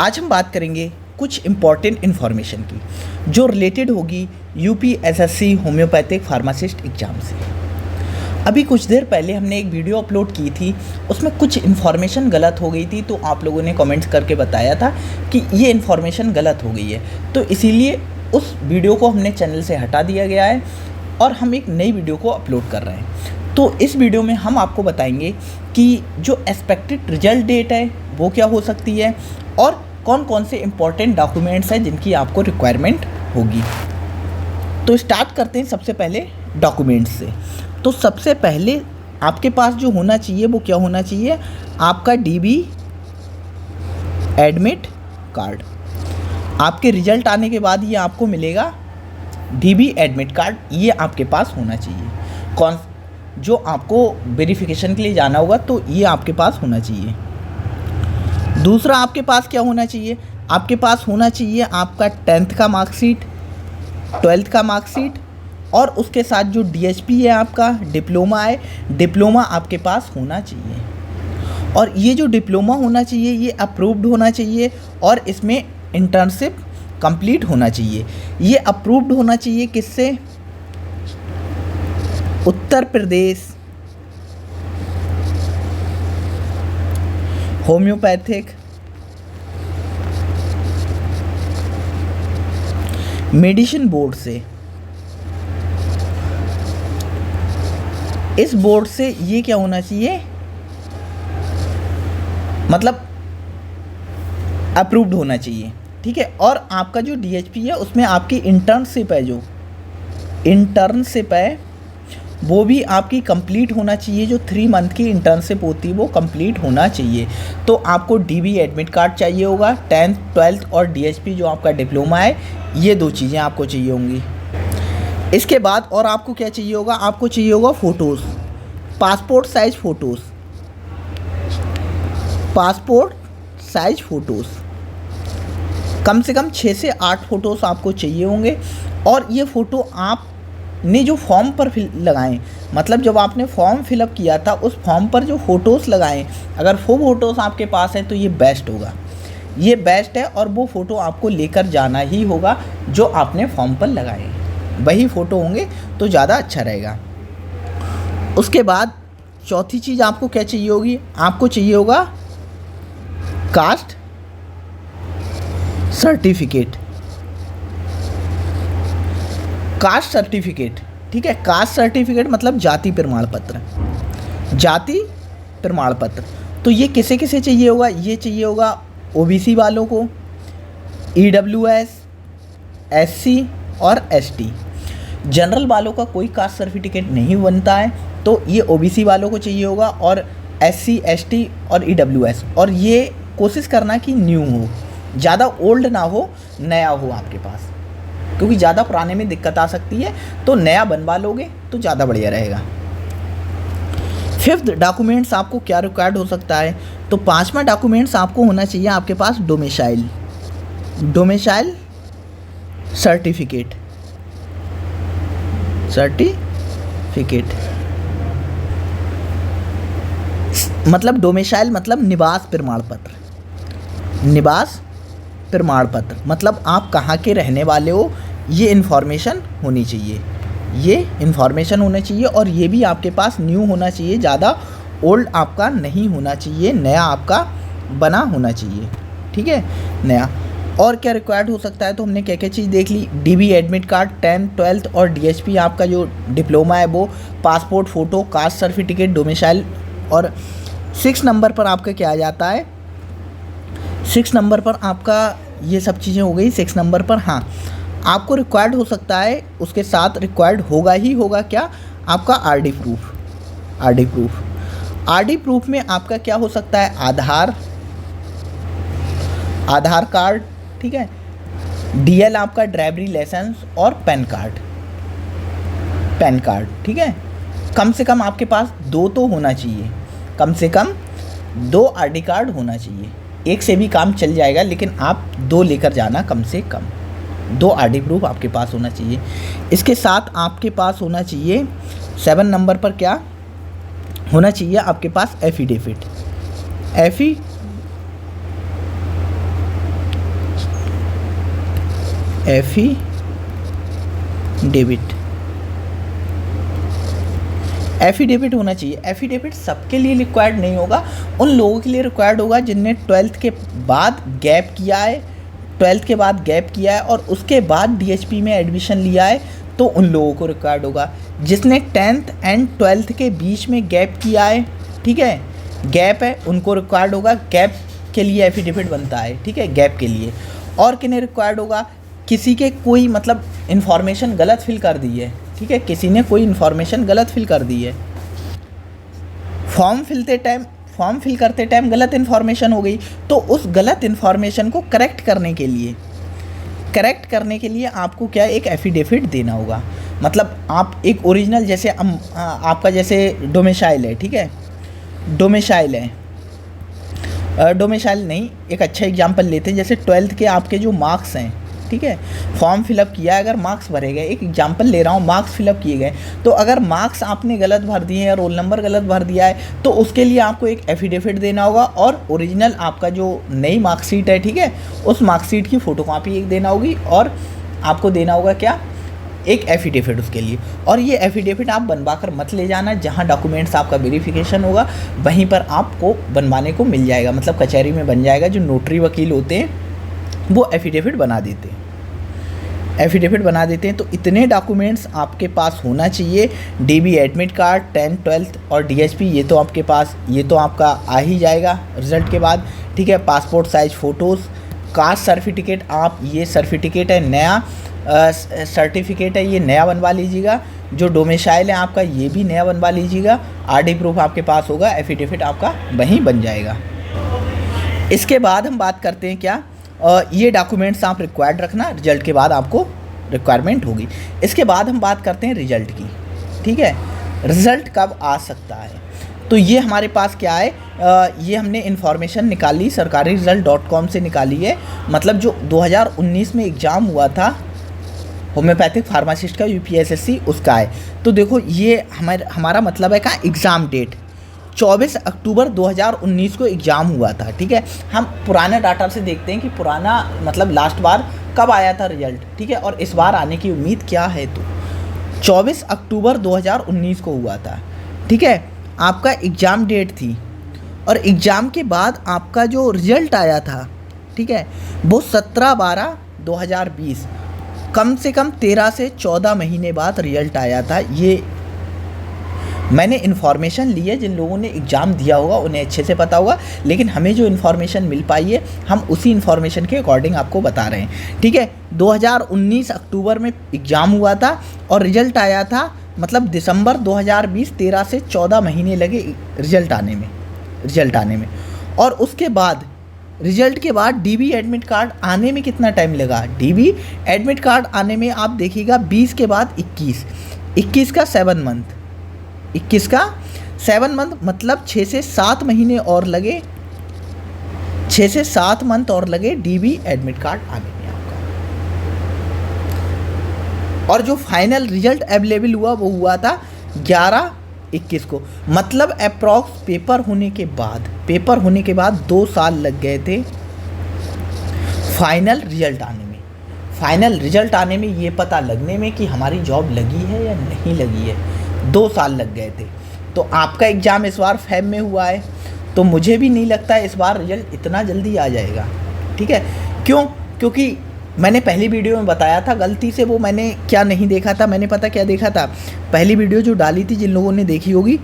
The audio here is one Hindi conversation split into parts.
आज हम बात करेंगे कुछ इम्पॉर्टेंट इन्फॉर्मेशन की जो रिलेटेड होगी यूपीएसएससी होम्योपैथिक फार्मासिस्ट एग्ज़ाम से। अभी कुछ देर पहले हमने एक वीडियो अपलोड की थी, उसमें कुछ इन्फॉर्मेशन गलत हो गई थी, तो आप लोगों ने कमेंट्स करके बताया था कि ये इन्फॉर्मेशन गलत हो गई है, तो इसीलिए उस वीडियो को हमने चैनल से हटा दिया गया है और हम एक नई वीडियो को अपलोड कर रहे हैं। तो इस वीडियो में हम आपको बताएंगे कि जो एक्सपेक्टेड रिजल्ट डेट है वो क्या हो सकती है और कौन कौन से इम्पॉर्टेंट डॉक्यूमेंट्स हैं जिनकी आपको रिक्वायरमेंट होगी। तो स्टार्ट करते हैं सबसे पहले डॉक्यूमेंट्स से। तो सबसे पहले आपके पास जो होना चाहिए वो क्या होना चाहिए, आपका डीबी एडमिट कार्ड। आपके रिजल्ट आने के बाद ये आपको मिलेगा डीबी एडमिट कार्ड, ये आपके पास होना चाहिए। जो आपको वेरिफिकेशन के लिए जाना होगा तो ये आपके पास होना चाहिए। दूसरा आपके पास क्या होना चाहिए, आपके पास होना चाहिए आपका 10th का मार्कशीट, 12th का मार्कशीट और उसके साथ जो डीएचपी है आपका डिप्लोमा है, डिप्लोमा आपके पास होना चाहिए। और ये जो डिप्लोमा होना चाहिए ये अप्रूव्ड होना चाहिए और इसमें इंटर्नशिप कंप्लीट होना चाहिए। ये अप्रूव्ड होना चाहिए किससे, Uttar Pradesh homeopathic medicine board से। इस बोर्ड से ये क्या होना चाहिए, मतलब अप्रूव्ड होना चाहिए, ठीक है। और आपका जो डीएचपी है उसमें आपकी इंटर्नशिप है, जो इंटर्नशिप है वो भी आपकी कंप्लीट होना चाहिए। जो 3 मंथ की इंटर्नशिप होती है वो कंप्लीट होना चाहिए। तो आपको डीबी एडमिट कार्ड चाहिए होगा, 10th 12th और डीएचपी जो आपका डिप्लोमा है, ये 2 चीज़ें आपको चाहिए होंगी। इसके बाद और आपको क्या चाहिए होगा, आपको चाहिए होगा photos, passport size photos, passport size photos कम से कम 6 से 8 फ़ोटोज़ आपको चाहिए होंगे। और ये फ़ोटो आपने जो फॉर्म पर लगाएं, मतलब जब आपने फॉर्म फिलअप किया था उस फॉर्म पर जो फ़ोटोज़ लगाएं, अगर वो फ़ोटोज़ आपके पास है तो ये बेस्ट होगा, ये बेस्ट है। और वो फ़ोटो आपको लेकर जाना ही होगा जो आपने फॉर्म पर लगाए, वही फ़ोटो होंगे तो ज़्यादा अच्छा रहेगा। उसके बाद चौथी चीज़ आपको क्या चाहिए होगी, आपको चाहिए होगा कास्ट सर्टिफिकेट, कास्ट सर्टिफिकेट, ठीक है। कास्ट सर्टिफिकेट मतलब जाति प्रमाण पत्र, जाति प्रमाण पत्र। तो ये किसे किसे चाहिए होगा, ये चाहिए होगा ओबीसी वालों को, ईडब्ल्यूएस, एससी और एसटी। जनरल वालों का कोई कास्ट सर्टिफिकेट नहीं बनता है, तो ये ओबीसी वालों को चाहिए होगा और एससी, एसटी और ईडब्ल्यूएस। और ये कोशिश करना कि न्यू हो, ज़्यादा ओल्ड ना हो, नया हो आपके पास, क्योंकि ज़्यादा पुराने में दिक्कत आ सकती है, तो नया बनवा लोगे तो ज़्यादा बढ़िया रहेगा। 5th डॉक्यूमेंट्स आपको क्या रिक्वायर्ड हो सकता है, तो 5वां डॉक्यूमेंट्स आपको होना चाहिए आपके पास डोमिसाइल, डोमिसाइल सर्टिफिकेट, सर्टिफिकेट मतलब डोमिसाइल मतलब निवास प्रमाण पत्र, निवास प्रमाण पत्र मतलब आप कहाँ के रहने वाले हो, ये इन्फॉर्मेशन होनी चाहिए, ये इन्फॉर्मेशन होना चाहिए। और ये भी आपके पास न्यू होना चाहिए, ज़्यादा ओल्ड आपका नहीं होना चाहिए, नया आपका बना होना चाहिए, ठीक है, नया। और क्या रिक्वायर्ड हो सकता है, तो हमने क्या क्या चीज़ देख ली, dB admit card, 10th 12th और डीएचपी आपका जो डिप्लोमा है वो, passport photo, caste certificate, domicile. और 6 नंबर पर आपका क्या आ जाता है, 6 नंबर पर आपका ये सब चीज़ें हो गई। 6 नंबर पर हाँ आपको रिक्वायर्ड हो सकता है, उसके साथ रिक्वायर्ड होगा ही होगा क्या, आपका RD proof, RD proof. RD proof में आपका क्या हो सकता है, आधार कार्ड, ठीक है, डीएल आपका ड्राइवरी लाइसेंस और पैन कार्ड, पैन कार्ड, ठीक है। कम से कम आपके पास 2 तो होना चाहिए, कम से कम 2 आरडी कार्ड होना चाहिए। एक से भी काम चल जाएगा, लेकिन आप 2 लेकर जाना, कम से कम 2 आरडी प्रूफ आपके पास होना चाहिए। इसके साथ आपके पास होना चाहिए 7 नंबर पर क्या होना चाहिए, आपके पास एफिडेविट, एफिडेविट, एफिडेविट होना चाहिए। एफिडेविट सबके लिए रिक्वायर्ड नहीं होगा, उन लोगों के लिए रिक्वायर्ड होगा जिनने 12th के बाद गैप किया है, 12th के बाद गैप किया है और उसके बाद डीएचपी में एडमिशन लिया है, तो उन लोगों को रिक्वायर्ड होगा। जिसने 10th एंड 12th के बीच में गैप किया है, ठीक है, गैप है, उनको रिक्वायर्ड होगा, गैप के लिए एफिडेविट बनता है, ठीक है, गैप के लिए। और किन्हें रिक्वायर्ड होगा, किसी के कोई मतलब इन्फॉर्मेशन गलत फिल कर दी है, ठीक है, किसी ने कोई इन्फॉर्मेशन गलत फिल कर दी है, फॉर्म फिल करते टाइम गलत इन्फॉर्मेशन हो गई, तो उस गलत इन्फॉर्मेशन को करेक्ट करने के लिए आपको क्या एक एफिडेविट देना होगा। मतलब आप एक ओरिजिनल, जैसे आपका जैसे डोमिसाइल है, ठीक है, डोमिसाइल नहीं, एक अच्छा एग्जांपल लेते हैं, जैसे 12th के आपके जो मार्क्स हैं, ठीक है, फॉर्म फिलअप किया है, अगर मार्क्स भरे गए, एक एग्जांपल ले रहा हूँ, मार्क्स फिलअप किए गए, तो अगर मार्क्स आपने गलत भर दिए हैं या रोल नंबर गलत भर दिया है, तो उसके लिए आपको एक एफिडेविट देना होगा और ओरिजिनल आपका जो नई मार्कशीट है, ठीक है, उस मार्कशीट की फ़ोटोकॉपी एक देना होगी और आपको देना होगा क्या, एक एफिडेविट उसके लिए। और ये एफिडेविट आप बनवा कर मत ले जाना, जहाँ डॉक्यूमेंट्स आपका वेरिफिकेशन होगा वहीं पर आपको बनवाने को मिल जाएगा, मतलब कचहरी में बन जाएगा। जो नोटरी वकील होते हैं वो एफिडेविट बना देते हैं, तो इतने डॉक्यूमेंट्स आपके पास होना चाहिए। DB admit card, 10th 12th और डीएचपी, ये तो आपके पास, ये तो आपका आ ही जाएगा रिज़ल्ट के बाद, ठीक है। Passport size photos, caste certificate, आप ये सर्टिफिकेट है नया, सर्टिफिकेट है ये नया बनवा लीजिएगा। जो डोमिसाइल है आपका ये भी नया बनवा लीजिएगा। आरडी प्रूफ आपके पास होगा, एफिडेविट आपका वहीं बन जाएगा। इसके बाद हम बात करते हैं क्या, ये डॉक्यूमेंट्स आप रिक्वायर्ड रखना, रिजल्ट के बाद आपको रिक्वायरमेंट होगी। इसके बाद हम बात करते हैं रिजल्ट की, ठीक है, रिज़ल्ट कब आ सकता है। तो ये हमारे पास क्या है, ये हमने इन्फॉर्मेशन निकाली sarkariresult.com से निकाली है। मतलब जो 2019 में एग्ज़ाम हुआ था होम्योपैथिक फार्मासिस्ट का यूपीएसएससी, उसका है। तो देखो ये हमारा मतलब है का एग्ज़ाम डेट 24 अक्टूबर 2019 को एग्ज़ाम हुआ था, ठीक है। हम पुराने डाटा से देखते हैं कि पुराना मतलब लास्ट बार कब आया था रिजल्ट, ठीक है, और इस बार आने की उम्मीद क्या है। तो 24 अक्टूबर 2019 को हुआ था, ठीक है, आपका एग्ज़ाम डेट थी। और एग्ज़ाम के बाद आपका जो रिज़ल्ट आया था, ठीक है, वो 17/12/2020, कम से कम 13 से 14 महीने बाद रिज़ल्ट आया था। ये मैंने इन्फॉर्मेशन ली है, जिन लोगों ने एग्ज़ाम दिया होगा उन्हें अच्छे से पता होगा, लेकिन हमें जो इन्फॉर्मेशन मिल पाई है हम उसी इन्फॉर्मेशन के अकॉर्डिंग आपको बता रहे हैं, ठीक है। 2019 अक्टूबर में एग्ज़ाम हुआ था और रिज़ल्ट आया था, मतलब दिसंबर 2020, 13 से 14 महीने लगे रिज़ल्ट आने में। और उसके बाद रिज़ल्ट के बाद डीबी एडमिट कार्ड आने में कितना टाइम लगा। डीबी एडमिट कार्ड आने में आप देखिएगा 20 के बाद 21 का 7 मंथ, 21 का 7 मंथ, मतलब 6 से 7 महीने और लगे, 6 से 7 मंथ और लगे डीबी एडमिट कार्ड आने में आपका। और जो फाइनल रिजल्ट अवेलेबल हुआ वो हुआ था 11/21 को, मतलब अप्रॉक्स पेपर होने के बाद 2 साल लग गए थे फाइनल रिजल्ट आने में ये पता लगने में कि हमारी जॉब लगी है या नहीं लगी है। 2 साल लग गए थे। तो आपका एग्ज़ाम इस बार फेब में हुआ है, तो मुझे भी नहीं लगता इस बार रिजल्ट इतना जल्दी आ जाएगा, ठीक है। क्योंकि मैंने पहली वीडियो में बताया था, गलती से वो मैंने क्या नहीं देखा था, मैंने पता क्या देखा था, पहली वीडियो जो डाली थी जिन लोगों ने देखी होगी,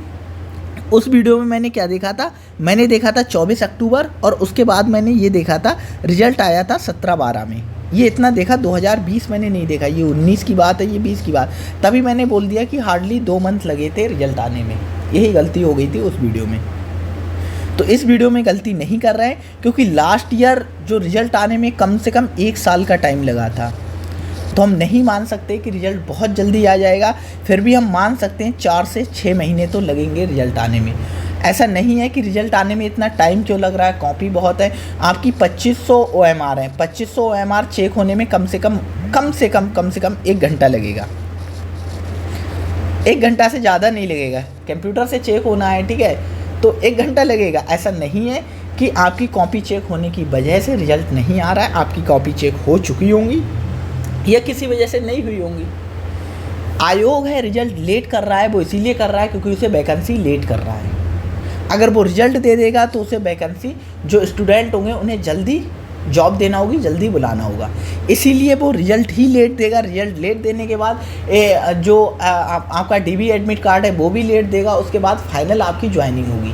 उस वीडियो में मैंने क्या देखा था, मैंने देखा था 24 अक्टूबर और उसके बाद मैंने ये देखा था रिजल्ट आया था 17/12 में। ये इतना देखा, 2020 मैंने नहीं देखा, ये 19 की बात है, ये 20 की बात। तभी मैंने बोल दिया कि हार्डली 2 मंथ लगे थे रिजल्ट आने में। यही गलती हो गई थी उस वीडियो में। तो इस वीडियो में गलती नहीं कर रहे हैं, क्योंकि लास्ट ईयर जो रिजल्ट आने में कम से कम 1 साल का टाइम लगा था। तो हम नहीं मान सकते कि रिजल्ट बहुत जल्दी आ जाएगा, फिर भी हम मान सकते हैं 4 से 6 महीने तो लगेंगे रिजल्ट आने में। ऐसा नहीं है कि रिजल्ट आने में इतना टाइम क्यों लग रहा है, कॉपी बहुत है आपकी। 2500 OMR है, 2500 OMR चेक होने में कम से कम 1 घंटा लगेगा। 1 घंटा से ज़्यादा नहीं लगेगा, कंप्यूटर से चेक होना है, ठीक है, तो 1 घंटा लगेगा। ऐसा नहीं है कि आपकी कॉपी चेक होने की वजह से रिजल्ट नहीं आ रहा है, आपकी कॉपी चेक हो चुकी होंगी, या किसी वजह से नहीं हुई होंगी। आयोग है रिजल्ट लेट कर रहा है, वो इसीलिए कर रहा है क्योंकि उसे वैकेंसी लेट कर रहा है। अगर वो रिजल्ट दे देगा तो उसे वैकेंसी, जो स्टूडेंट होंगे उन्हें जल्दी जॉब देना होगी, जल्दी बुलाना होगा, इसीलिए वो रिजल्ट ही लेट देगा। रिजल्ट लेट देने के बाद जो आपका डीबी एडमिट कार्ड है वो भी लेट देगा, उसके बाद फाइनल आपकी ज्वाइनिंग होगी।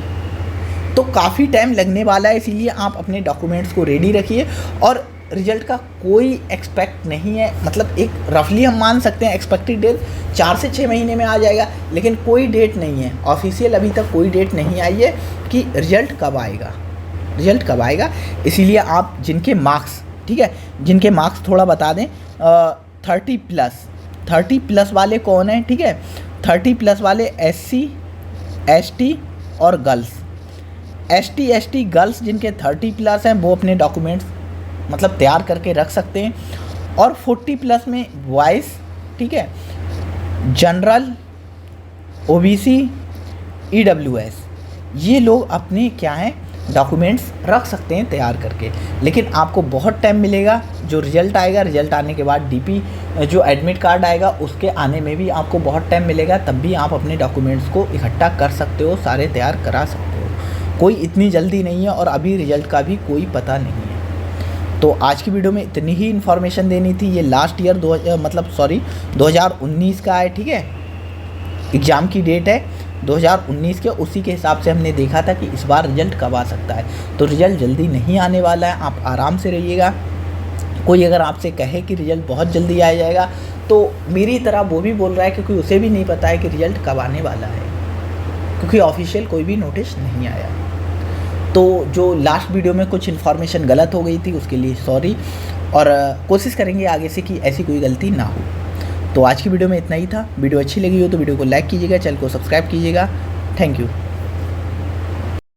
तो काफ़ी टाइम लगने वाला है, इसीलिए आप अपने डॉक्यूमेंट्स को रेडी रखिए। और रिजल्ट का कोई एक्सपेक्ट नहीं है, मतलब एक रफली हम मान सकते हैं एक्सपेक्टेड डेट 4 से 6 महीने में आ जाएगा, लेकिन कोई डेट नहीं है ऑफिशियल, अभी तक कोई डेट नहीं आई है कि रिजल्ट कब आएगा, रिजल्ट कब आएगा। इसीलिए आप जिनके मार्क्स, ठीक है, जिनके मार्क्स थोड़ा बता दें, 30 प्लस वाले कौन हैं, ठीक है, 30 प्लस वाले SC ST और गर्ल्स। ST ST गर्ल्स जिनके 30 प्लस हैं वो अपने डॉक्यूमेंट्स मतलब तैयार करके रख सकते हैं। और 40 प्लस में बॉयज़, ठीक है, जनरल, OBC, EWS, ये लोग अपने क्या हैं डॉक्यूमेंट्स रख सकते हैं तैयार करके। लेकिन आपको बहुत टाइम मिलेगा, जो रिज़ल्ट आएगा, रिज़ल्ट आने के बाद DP जो एडमिट कार्ड आएगा उसके आने में भी आपको बहुत टाइम मिलेगा, तब भी आप अपने डॉक्यूमेंट्स को इकट्ठा कर सकते हो, सारे तैयार करा सकते हो। कोई इतनी जल्दी नहीं है और अभी रिज़ल्ट का भी कोई पता नहीं है। तो आज की वीडियो में इतनी ही इन्फॉर्मेशन देनी थी। ये लास्ट ईयर 2019 का है, ठीक है, एग्ज़ाम की डेट है 2019 के, उसी के हिसाब से हमने देखा था कि इस बार रिजल्ट कब आ सकता है। तो रिजल्ट जल्दी नहीं आने वाला है, आप आराम से रहिएगा। कोई अगर आपसे कहे कि रिजल्ट बहुत जल्दी आ जाएगा तो मेरी तरह वो भी बोल रहा है, क्योंकि उसे भी नहीं पता है कि रिजल्ट कब आने वाला है, क्योंकि ऑफिशियल कोई भी नोटिस नहीं आया। तो जो लास्ट वीडियो में कुछ इन्फॉर्मेशन गलत हो गई थी उसके लिए सॉरी, और कोशिश करेंगे आगे से कि ऐसी कोई गलती ना हो। तो आज की वीडियो में इतना ही था। वीडियो अच्छी लगी हो तो वीडियो को लाइक कीजिएगा, चैनल को सब्सक्राइब कीजिएगा। Thank you.